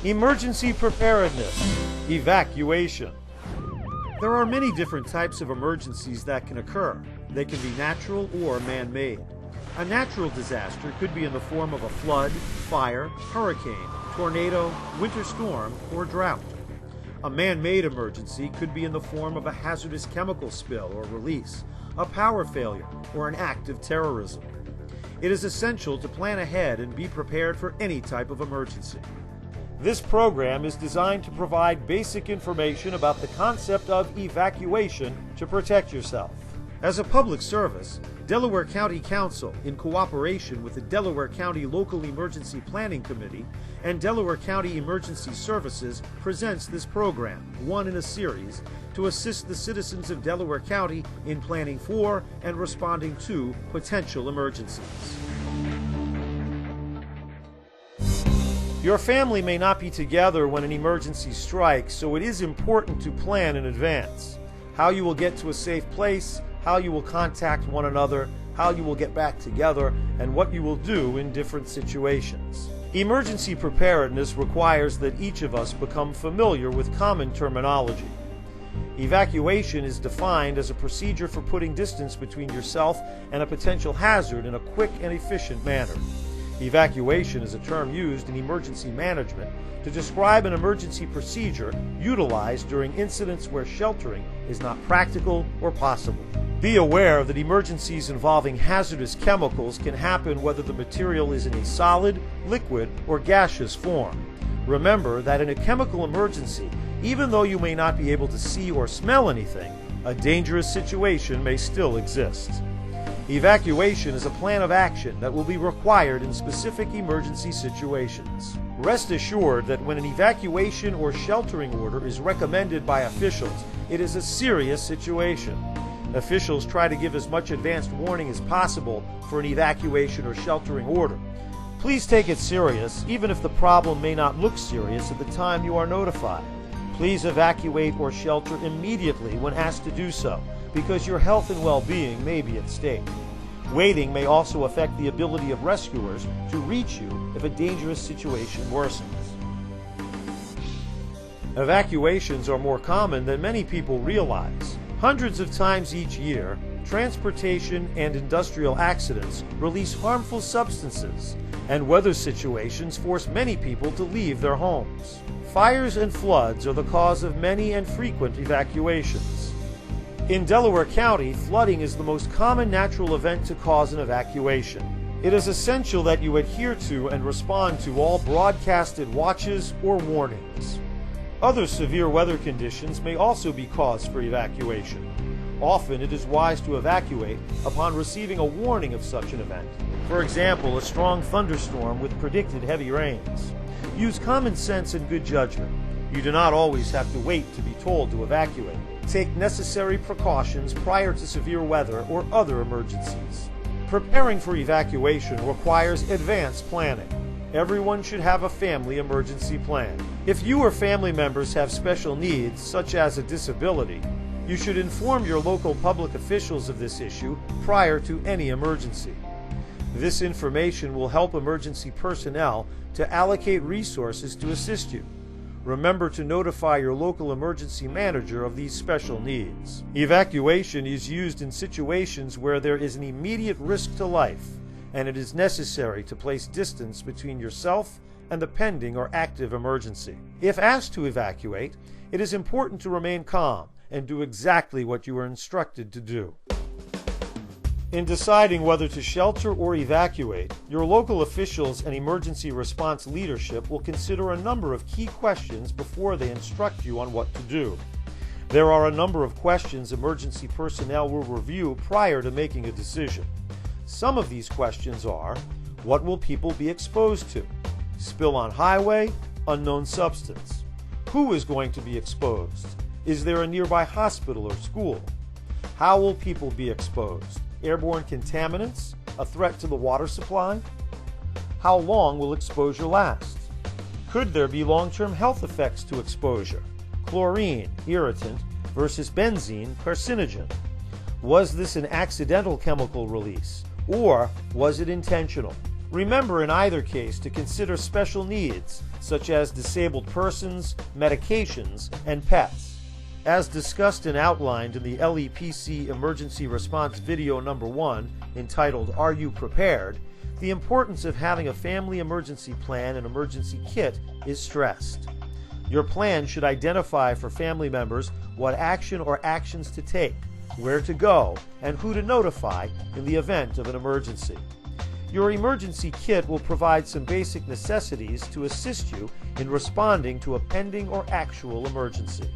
Emergency preparedness. Evacuation. There are many different types of emergencies that can occur. They can be natural or man-made. A natural disaster could be in the form of a flood, fire, hurricane, tornado, winter storm, or drought. A man-made emergency could be in the form of a hazardous chemical spill or release, a power failure, or an act of terrorism. It is essential to plan ahead and be prepared for any type of emergency. This program is designed to provide basic information about the concept of evacuation to protect yourself. As a public service, Delaware County Council, in cooperation with the Delaware County Local Emergency Planning Committee and Delaware County Emergency Services, presents this program, one in a series, to assist the citizens of Delaware County in planning for and responding to potential emergencies. Your family may not be together when an emergency strikes, so it is important to plan in advance. How you will get to a safe place, how you will contact one another, how you will get back together, and what you will do in different situations. Emergency preparedness requires that each of us become familiar with common terminology. Evacuation is defined as a procedure for putting distance between yourself and a potential hazard in a quick and efficient manner. Evacuation is a term used in emergency management to describe an emergency procedure utilized during incidents where sheltering is not practical or possible. Be aware that emergencies involving hazardous chemicals can happen whether the material is in a solid, liquid, or gaseous form. Remember that in a chemical emergency, even though you may not be able to see or smell anything, a dangerous situation may still exist. Evacuation is a plan of action that will be required in specific emergency situations. Rest assured that when an evacuation or sheltering order is recommended by officials, it is a serious situation. Officials try to give as much advanced warning as possible for an evacuation or sheltering order. Please take it serious, even if the problem may not look serious at the time you are notified. Please evacuate or shelter immediately when asked to do so, because your health and well-being may be at stake. Waiting may also affect the ability of rescuers to reach you if a dangerous situation worsens. Evacuations are more common than many people realize. Hundreds of times each year, transportation and industrial accidents release harmful substances, and weather situations force many people to leave their homes. Fires and floods are the cause of many and frequent evacuations. In Delaware County, flooding is the most common natural event to cause an evacuation. It is essential that you adhere to and respond to all broadcasted watches or warnings. Other severe weather conditions may also be cause for evacuation. Often it is wise to evacuate upon receiving a warning of such an event. For example, a strong thunderstorm with predicted heavy rains. Use common sense and good judgment. You do not always have to wait to be told to evacuate. Take necessary precautions prior to severe weather or other emergencies. Preparing for evacuation requires advanced planning. Everyone should have a family emergency plan. If you or family members have special needs, such as a disability, you should inform your local public officials of this issue prior to any emergency. This information will help emergency personnel to allocate resources to assist you. Remember to notify your local emergency manager of these special needs. Evacuation is used in situations where there is an immediate risk to life, and it is necessary to place distance between yourself and the pending or active emergency. If asked to evacuate, it is important to remain calm and do exactly what you are instructed to do. In deciding whether to shelter or evacuate, your local officials and emergency response leadership will consider a number of key questions before they instruct you on what to do. There are a number of questions emergency personnel will review prior to making a decision. Some of these questions are: what will people be exposed to? Spill on highway, unknown substance. Who is going to be exposed? Is there a nearby hospital or school? How will people be exposed? Airborne contaminants? A threat to the water supply? How long will exposure last? Could there be long-term health effects to exposure? Chlorine, irritant, versus benzene, carcinogen. Was this an accidental chemical release, or was it intentional? Remember in either case to consider special needs, such as disabled persons, medications, and pets. As discussed and outlined in the LEPC Emergency Response Video number 1, entitled Are You Prepared?, the importance of having a family emergency plan and emergency kit is stressed. Your plan should identify for family members what action or actions to take, where to go, and who to notify in the event of an emergency. Your emergency kit will provide some basic necessities to assist you in responding to a pending or actual emergency.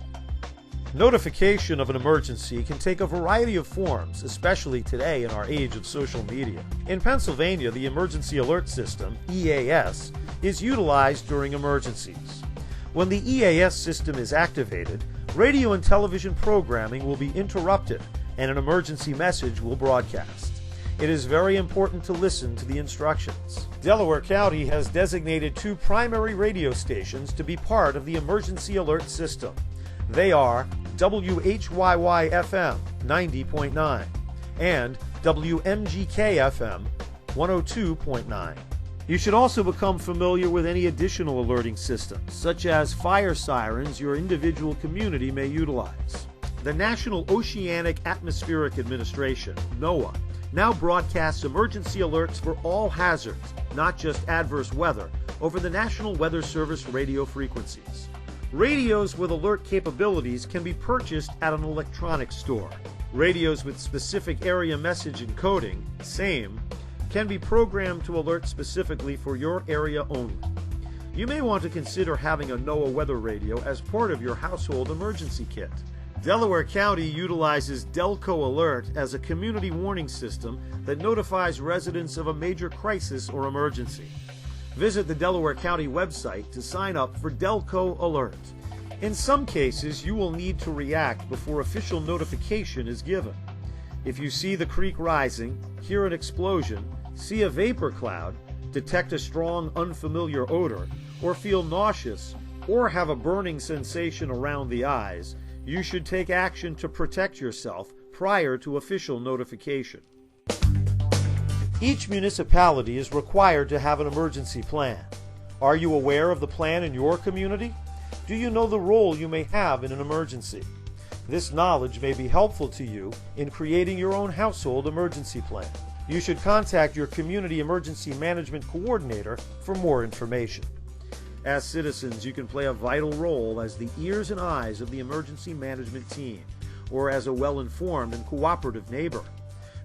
Notification of an emergency can take a variety of forms, especially today in our age of social media. In Pennsylvania, the Emergency Alert System, EAS, is utilized during emergencies. When the EAS system is activated, radio and television programming will be interrupted and an emergency message will broadcast. It is very important to listen to the instructions. Delaware County has designated 2 primary radio stations to be part of the Emergency Alert System. They are WHYY-FM 90.9 and WMGK-FM 102.9. You should also become familiar with any additional alerting systems, such as fire sirens your individual community may utilize. The National Oceanic Atmospheric Administration, NOAA, now broadcasts emergency alerts for all hazards, not just adverse weather, over the National Weather Service radio frequencies. Radios with alert capabilities can be purchased at an electronics store. Radios with specific area message encoding, SAME, can be programmed to alert specifically for your area only. You may want to consider having a NOAA weather radio as part of your household emergency kit. Delaware County utilizes Delco Alert as a community warning system that notifies residents of a major crisis or emergency. Visit the Delaware County website to sign up for Delco Alert. In some cases, you will need to react before official notification is given. If you see the creek rising, hear an explosion, see a vapor cloud, detect a strong unfamiliar odor, or feel nauseous, or have a burning sensation around the eyes, you should take action to protect yourself prior to official notification. Each municipality is required to have an emergency plan. Are you aware of the plan in your community? Do you know the role you may have in an emergency? This knowledge may be helpful to you in creating your own household emergency plan. You should contact your community emergency management coordinator for more information. As citizens, you can play a vital role as the ears and eyes of the emergency management team, or as a well-informed and cooperative neighbor.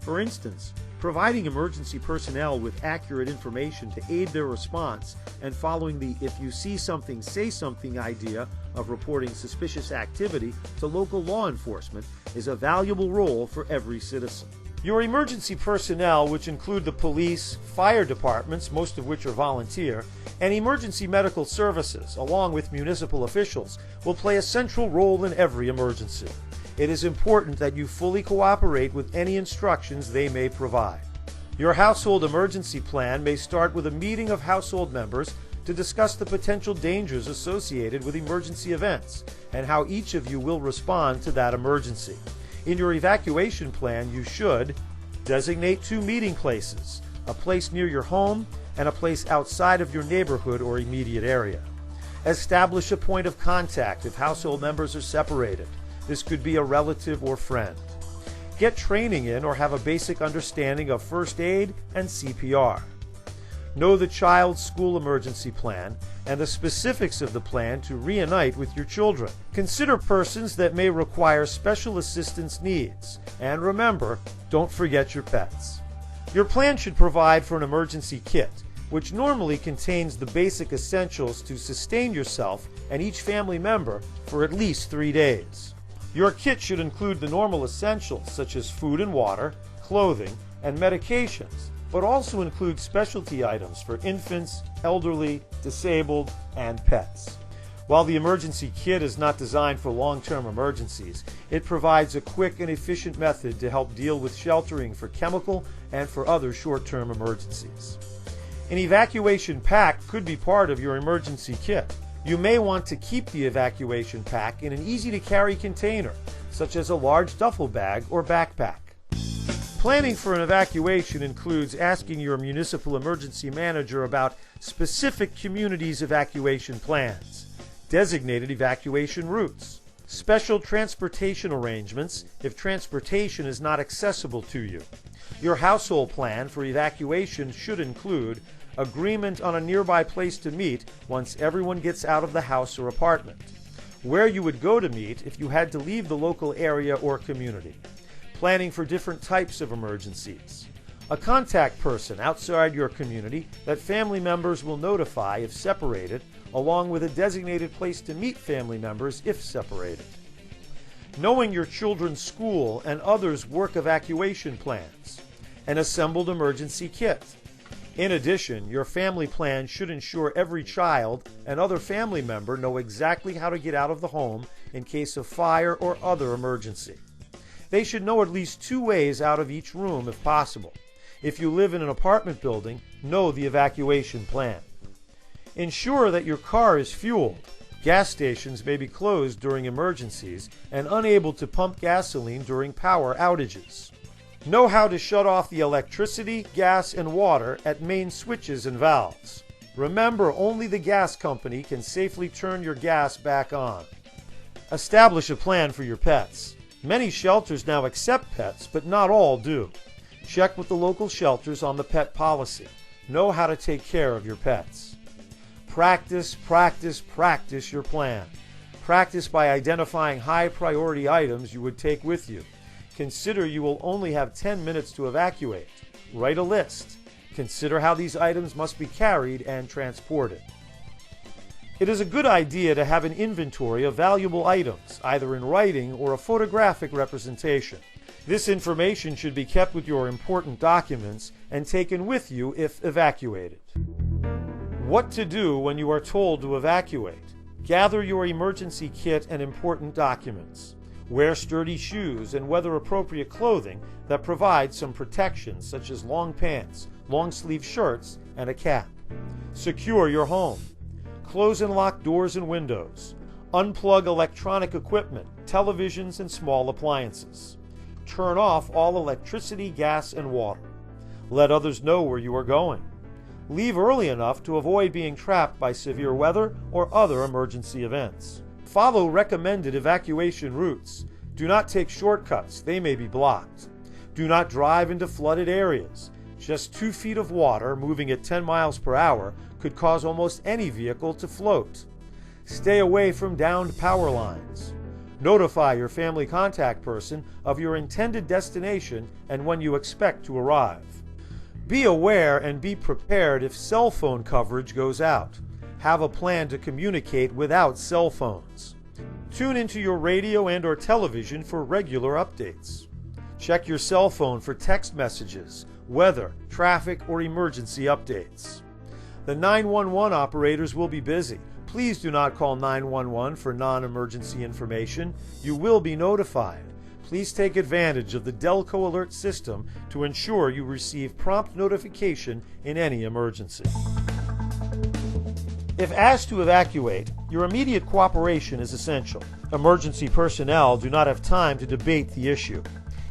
For instance, providing emergency personnel with accurate information to aid their response and following the "if you see something, say something" idea of reporting suspicious activity to local law enforcement is a valuable role for every citizen. Your emergency personnel, which include the police, fire departments, most of which are volunteer, and emergency medical services, along with municipal officials, will play a central role in every emergency. It is important that you fully cooperate with any instructions they may provide. Your household emergency plan may start with a meeting of household members to discuss the potential dangers associated with emergency events and how each of you will respond to that emergency. In your evacuation plan, you should designate 2 meeting places, a place near your home and a place outside of your neighborhood or immediate area. Establish a point of contact if household members are separated. This could be a relative or friend. Get training in or have a basic understanding of first aid and CPR. Know the child's school emergency plan and the specifics of the plan to reunite with your children. Consider persons that may require special assistance needs. And remember, don't forget your pets. Your plan should provide for an emergency kit, which normally contains the basic essentials to sustain yourself and each family member for at least 3 days. Your kit should include the normal essentials such as food and water, clothing, and medications, but also include specialty items for infants, elderly, disabled, and pets. While the emergency kit is not designed for long-term emergencies, it provides a quick and efficient method to help deal with sheltering for chemical and for other short-term emergencies. An evacuation pack could be part of your emergency kit. You may want to keep the evacuation pack in an easy-to-carry container, such as a large duffel bag or backpack. Planning for an evacuation includes asking your municipal emergency manager about specific communities' evacuation plans, designated evacuation routes, special transportation arrangements if transportation is not accessible to you. Your household plan for evacuation should include agreement on a nearby place to meet once everyone gets out of the house or apartment, where you would go to meet if you had to leave the local area or community, planning for different types of emergencies, a contact person outside your community that family members will notify if separated, along with a designated place to meet family members if separated. Knowing your children's school and others' work evacuation plans, an assembled emergency kit. In addition, your family plan should ensure every child and other family member know exactly how to get out of the home in case of fire or other emergency. They should know at least 2 ways out of each room if possible. If you live in an apartment building, know the evacuation plan. Ensure that your car is fueled. Gas stations may be closed during emergencies and unable to pump gasoline during power outages. Know how to shut off the electricity, gas, and water at main switches and valves. Remember, only the gas company can safely turn your gas back on. Establish a plan for your pets. Many shelters now accept pets, but not all do. Check with the local shelters on the pet policy. Know how to take care of your pets. Practice, practice, practice your plan. Practice by identifying high priority items you would take with you. Consider you will only have 10 minutes to evacuate. Write a list. Consider how these items must be carried and transported. It is a good idea to have an inventory of valuable items, either in writing or a photographic representation. This information should be kept with your important documents and taken with you if evacuated. What to do when you are told to evacuate. Gather your emergency kit and important documents. Wear sturdy shoes and weather-appropriate clothing that provide some protection, such as long pants, long-sleeve shirts, and a cap. Secure your home. Close and lock doors and windows. Unplug electronic equipment, televisions, and small appliances. Turn off all electricity, gas, and water. Let others know where you are going. Leave early enough to avoid being trapped by severe weather or other emergency events. Follow recommended evacuation routes. Do not take shortcuts, they may be blocked. Do not drive into flooded areas. Just 2 feet of water moving at 10 miles per hour could cause almost any vehicle to float. Stay away from downed power lines. Notify your family contact person of your intended destination and when you expect to arrive. Be aware and be prepared if cell phone coverage goes out. Have a plan to communicate without cell phones. Tune into your radio and/or television for regular updates. Check your cell phone for text messages, weather, traffic, or emergency updates. The 911 operators will be busy. Please do not call 911 for non-emergency information. You will be notified. Please take advantage of the Delco Alert system to ensure you receive prompt notification in any emergency. If asked to evacuate, your immediate cooperation is essential. Emergency personnel do not have time to debate the issue.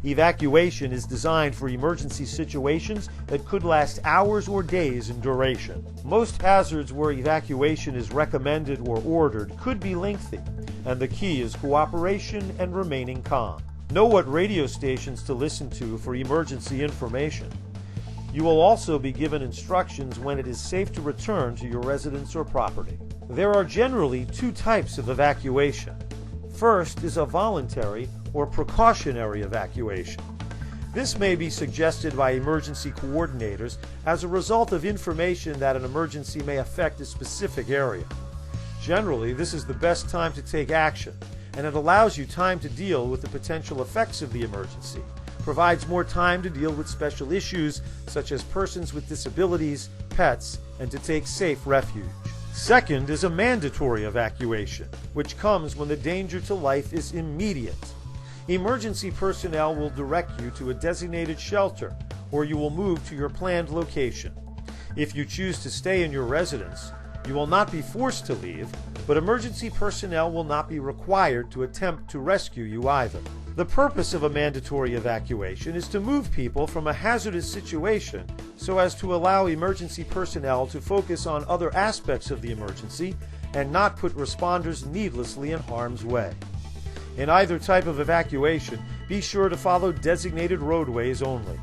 Evacuation is designed for emergency situations that could last hours or days in duration. Most hazards where evacuation is recommended or ordered could be lengthy, and the key is cooperation and remaining calm. Know what radio stations to listen to for emergency information. You will also be given instructions when it is safe to return to your residence or property. There are generally 2 types of evacuation. First is a voluntary or precautionary evacuation. This may be suggested by emergency coordinators as a result of information that an emergency may affect a specific area. Generally, this is the best time to take action, and it allows you time to deal with the potential effects of the emergency, provides more time to deal with special issues such as persons with disabilities, pets, and to take safe refuge. Second is a mandatory evacuation, which comes when the danger to life is immediate. Emergency personnel will direct you to a designated shelter, or you will move to your planned location. If you choose to stay in your residence, you will not be forced to leave, but emergency personnel will not be required to attempt to rescue you either. The purpose of a mandatory evacuation is to move people from a hazardous situation so as to allow emergency personnel to focus on other aspects of the emergency and not put responders needlessly in harm's way. In either type of evacuation, be sure to follow designated roadways only.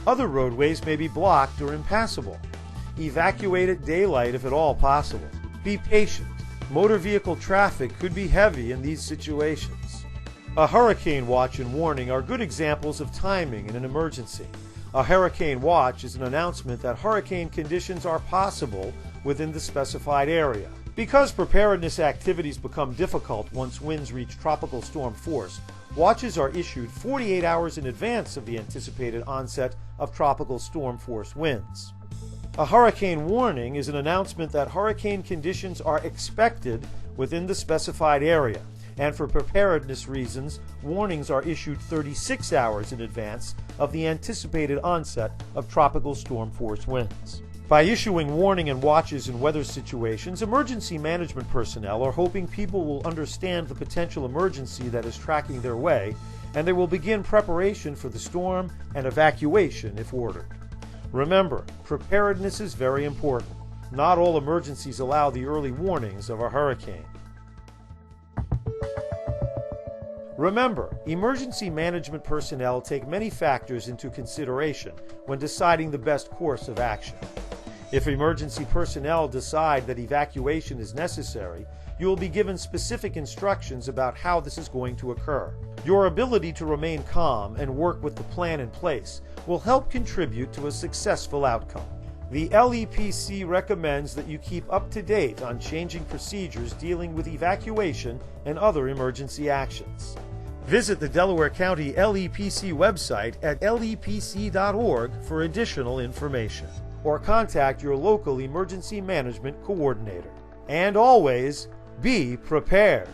Other roadways may be blocked or impassable. Evacuate at daylight if at all possible. Be patient. Motor vehicle traffic could be heavy in these situations. A hurricane watch and warning are good examples of timing in an emergency. A hurricane watch is an announcement that hurricane conditions are possible within the specified area. Because preparedness activities become difficult once winds reach tropical storm force, watches are issued 48 hours in advance of the anticipated onset of tropical storm force winds. A hurricane warning is an announcement that hurricane conditions are expected within the specified area, and for preparedness reasons, warnings are issued 36 hours in advance of the anticipated onset of tropical storm force winds. By issuing warning and watches in weather situations, emergency management personnel are hoping people will understand the potential emergency that is tracking their way, and they will begin preparation for the storm and evacuation if ordered. Remember, preparedness is very important. Not all emergencies allow the early warnings of a hurricane. Remember, emergency management personnel take many factors into consideration when deciding the best course of action. If emergency personnel decide that evacuation is necessary, you will be given specific instructions about how this is going to occur. Your ability to remain calm and work with the plan in place will help contribute to a successful outcome. The LEPC recommends that you keep up to date on changing procedures dealing with evacuation and other emergency actions. Visit the Delaware County LEPC website at lepc.org for additional information, or contact your local emergency management coordinator. And always, be prepared.